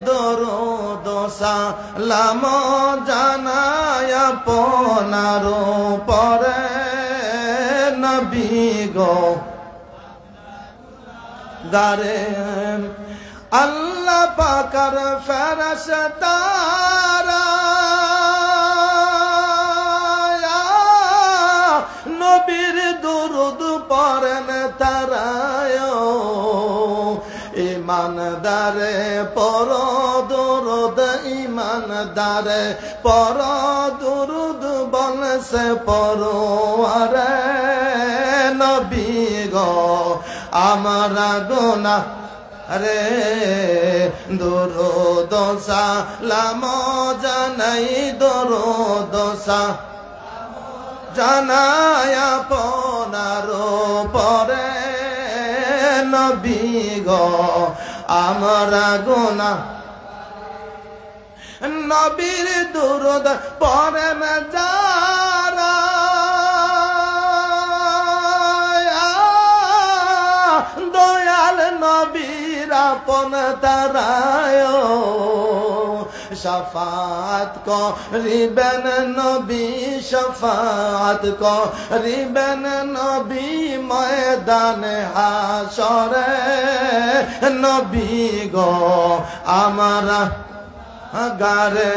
দরুদ সালাম জানাই আপনার পরে নবী গো গারে আল্লাহ পাকের ফেরেশতারা নবীর দরুদ পড়েন তারা ইমানদারে পর দরুদ ইমানদারে পর দরুদ বলছে পরওয়ারে নবী গো আমরা গুনাহ রে দরুদ সালাম জানাই দরুদ সালাম জানাই আপনার পরে নবী গো আমরা গুনাহ নবীর দরুদ পড়েন যারা দয়াল নবীর আপন তারায় শফাত করিবেন নবী শফাত করিবেন নবী ময়দানে হাশরে নবী গো আমরা গারে